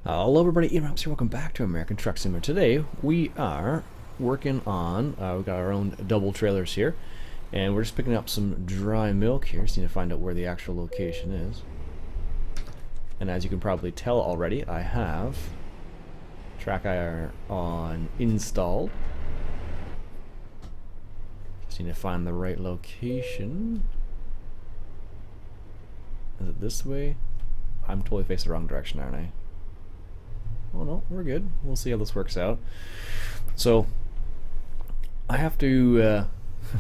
Hello everybody, Ian Robs here, welcome back to American Truck Simulator. Today we are working on, we've got our own double trailers here, and we're just picking up some dry milk here, so need to find out where the actual location is. And as you can probably tell already, I have TrackIR on installed. Just need to find the right location. Is it this way? I'm totally facing the wrong direction, aren't I? Oh no, we're good. We'll see how this works out. So I have to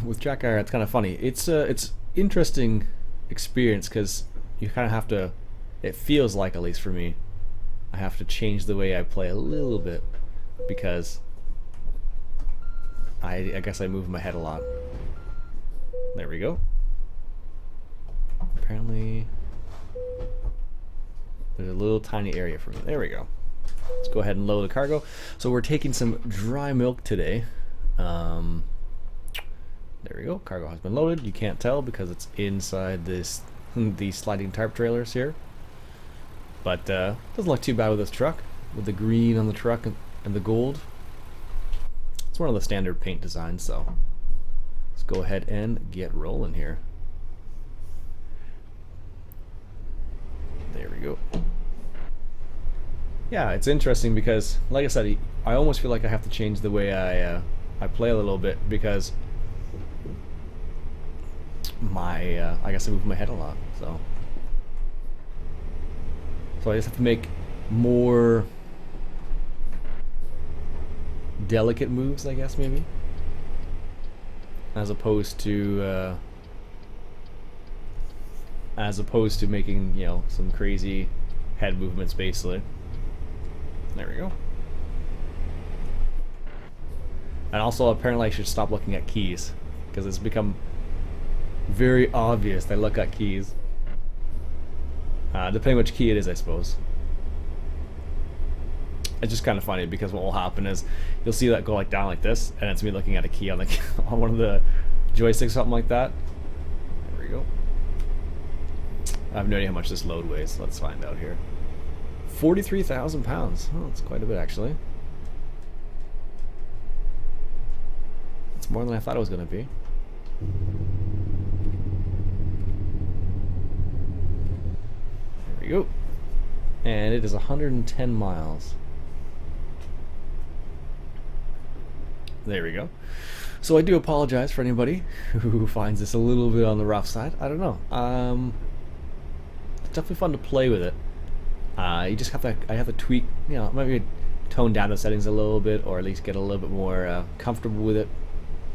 with TrackIR, it's kind of funny. It's interesting experience because you kind of have to. It feels like, at least for me, I have to change the way I play a little bit because I guess I move my head a lot. There we go. Apparently, there's a little tiny area for me. There we go. Let's go ahead and load the cargo. So we're taking some dry milk today. There we go. Cargo has been loaded. You can't tell because it's inside these sliding tarp trailers here. But doesn't look too bad with this truck, with the green on the truck and the gold. It's one of the standard paint designs, so let's go ahead and get rolling here. There we go. Yeah, it's interesting because, like I said, I almost feel like I have to change the way I play a little bit because I guess I move my head a lot, so I just have to make more delicate moves, I guess, maybe, as opposed to making, you know, some crazy head movements, basically. There we go. And also, apparently I should stop looking at keys because it's become very obvious that I look at keys. Depending which key it is, I suppose. It's just kind of funny because what will happen is you'll see that go like down like this, and it's me looking at a key on the on one of the joysticks, something like that. There we go. I have no idea how much this load weighs. Let's find out here. 43,000 pounds. Oh, that's quite a bit, actually. It's more than I thought it was going to be. There we go. And it is 110 miles. There we go. So I do apologize for anybody who finds this a little bit on the rough side. I don't know. It's definitely fun to play with it. You just have to, I have to tweak, you know, maybe tone down the settings a little bit, or at least get a little bit more comfortable with it.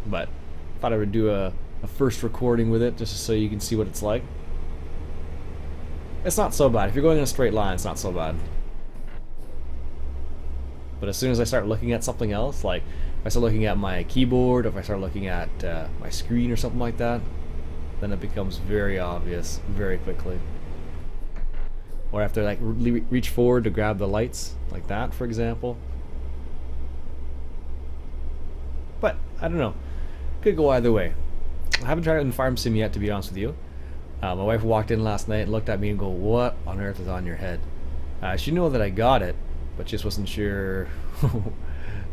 But I thought I would do a first recording with it, just so you can see what it's like. It's not so bad. If you're going in a straight line, it's not so bad. But as soon as I start looking at something else, like if I start looking at my keyboard, or if I start looking at my screen or something like that, then it becomes very obvious very quickly. Or after, like, reach forward to grab the lights, like that, for example. But I don't know. Could go either way. I haven't tried it in Farm Sim yet, to be honest with you. My wife walked in last night and looked at me and go, "What on earth is on your head?" She knew that I got it, but just wasn't sure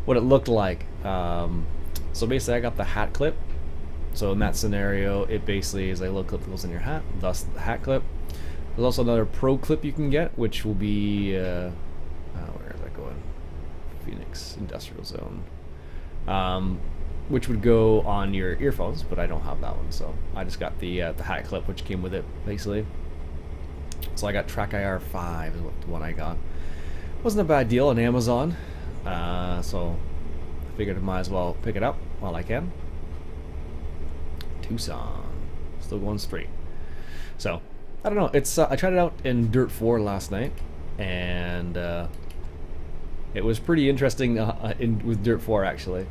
what it looked like. So basically, I got the hat clip. So in that scenario, it basically is a little clip that goes in your hat, thus the hat clip. There's also another pro clip you can get, which will be, where is that going? Phoenix Industrial Zone. Which would go on your earphones, but I don't have that one, so I just got the hat clip, which came with it, basically. So I got TrackIR 5 is the one I got. Wasn't a bad deal on Amazon, so I figured I might as well pick it up while I can. Tucson, still going straight. So I don't know. It's I tried it out in Dirt 4 last night, and it was pretty interesting with Dirt 4 actually,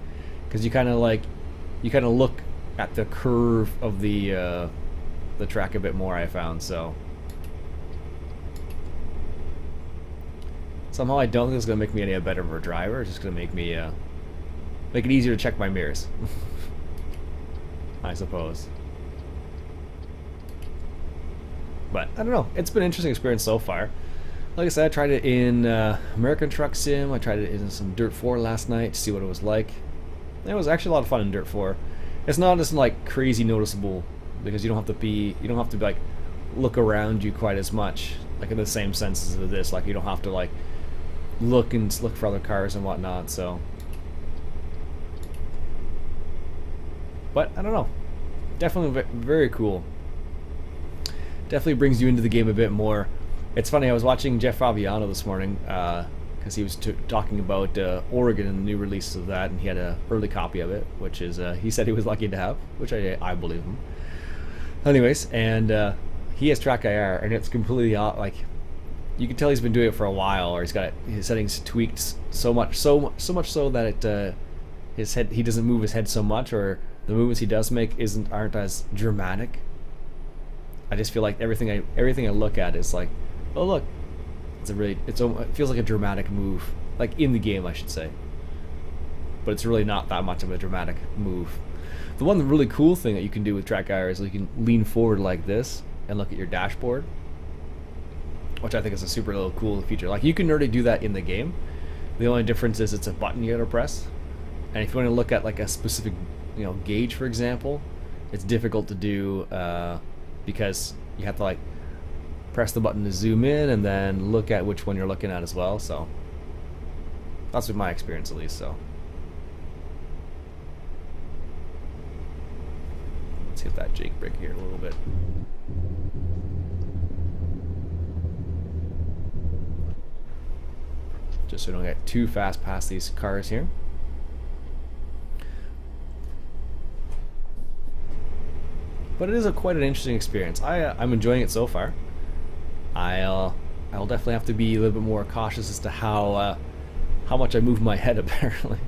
because you kind of look at the curve of the track a bit more. I found so somehow I don't think it's gonna make me any better of a driver. It's just gonna make me make it easier to check my mirrors, I suppose. But I don't know. It's been an interesting experience so far. Like I said, I tried it in American Truck Sim. I tried it in some Dirt 4 last night to see what it was like. It was actually a lot of fun in Dirt 4. It's not just like crazy noticeable because you don't have to like look around you quite as much, like in the same sense as this. Like you don't have to like look for other cars and whatnot. So, but I don't know. Definitely very cool. Definitely brings you into the game a bit more. It's funny, I was watching Jeff Fabiano this morning because he was talking about Oregon and the new release of that, and he had an early copy of it, which is he said he was lucky to have, which I believe him. Anyways, and he has track IR, and it's completely like you can tell he's been doing it for a while, or he's got his settings tweaked so much so that his head, he doesn't move his head so much, or the movements he does make aren't as dramatic. I just feel like everything I look at is like, oh look, it feels like a dramatic move, like in the game I should say, but it's really not that much of a dramatic move. The one really cool thing that you can do with track IR is you can lean forward like this and look at your dashboard, which I think is a super little cool feature. Like you can already do that in the game. The only difference is it's a button you gotta press, and if you want to look at like a specific gauge, for example, it's difficult to do because you have to like press the button to zoom in and then look at which one you're looking at as well. So that's been my experience at least. So let's hit that Jake brake here a little bit. Just so we don't get too fast past these cars here. But it is quite an interesting experience. I'm enjoying it so far. I'll definitely have to be a little bit more cautious as to how much I move my head apparently.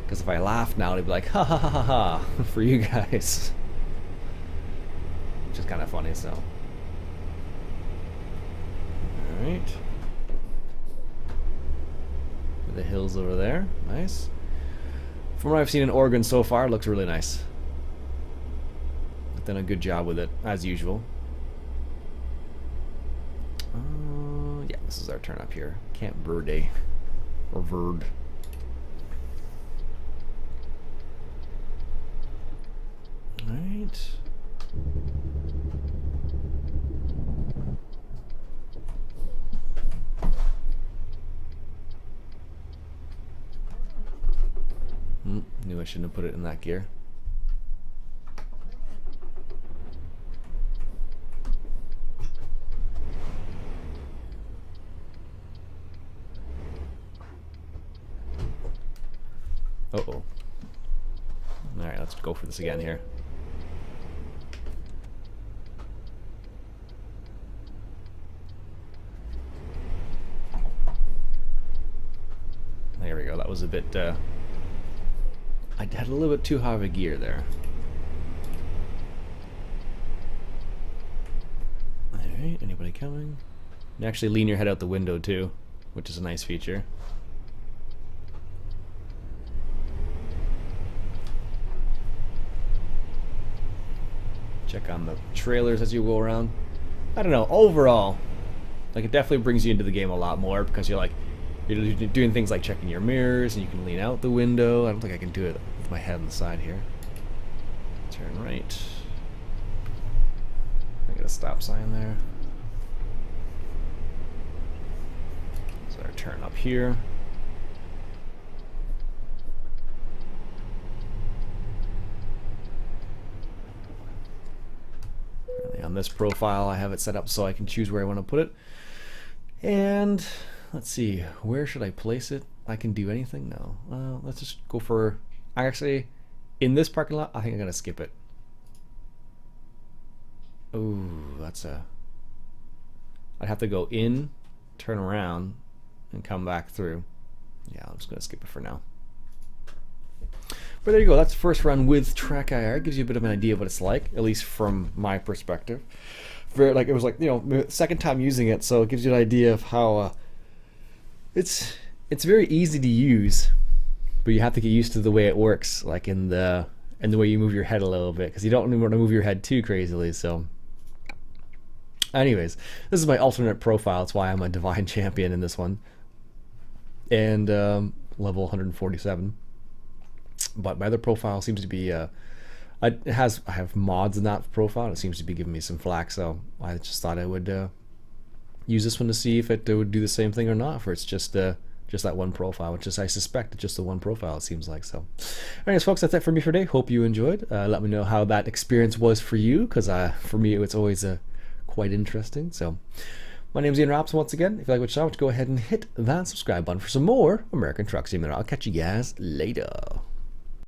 Because if I laugh now, it'd be like ha ha ha ha ha for you guys, which is kind of funny. So, all right, the hills over there, nice. From what I've seen in Oregon so far, it looks really nice. Done a good job with it as usual. Yeah, this is our turn up here. Camp Verde or Verd. All right. Knew I shouldn't have put it in that gear. Uh-oh. Alright, let's go for this again here. There we go. That was a bit, I had a little bit too high of a gear there. Alright, anybody coming? You actually lean your head out the window too, which is a nice feature. Check on the trailers as you go around. I don't know, overall, like it definitely brings you into the game a lot more because you're doing things like checking your mirrors and you can lean out the window. I don't think I can do it with my head on the side here. Turn right. I get a stop sign there. So I turn up here. On this profile I have it set up so I can choose where I want to put it, and let's see, where should I place it? I can do anything now. Let's just go for, actually in this parking lot I think I'm gonna skip it. Ooh, that's I'd have to go in, turn around and come back through. Yeah, I'm just gonna skip it for now. But there you go, that's the first run with track IR. It gives you a bit of an idea of what it's like, at least from my perspective. It was like, second time using it, so it gives you an idea of how it's very easy to use, but you have to get used to the way it works, like in the way you move your head a little bit, because you don't want to move your head too crazily. So Anyways, this is my alternate profile. That's why I'm a divine champion in this one. And level 147. But my other profile seems to be I have mods in that profile, and it seems to be giving me some flack, so I just thought I would use this one to see if it would do the same thing or not, or it's just that one profile, which is, I suspect, it's just the one profile, it seems like. So anyways, folks, that's it for me for today. Hope you enjoyed. Let me know how that experience was for you, because for me it's always quite interesting. So my name's Ian Robson once again. If you like what you saw, go ahead and hit that subscribe button for some more American Truck Simulator. I'll catch you guys later.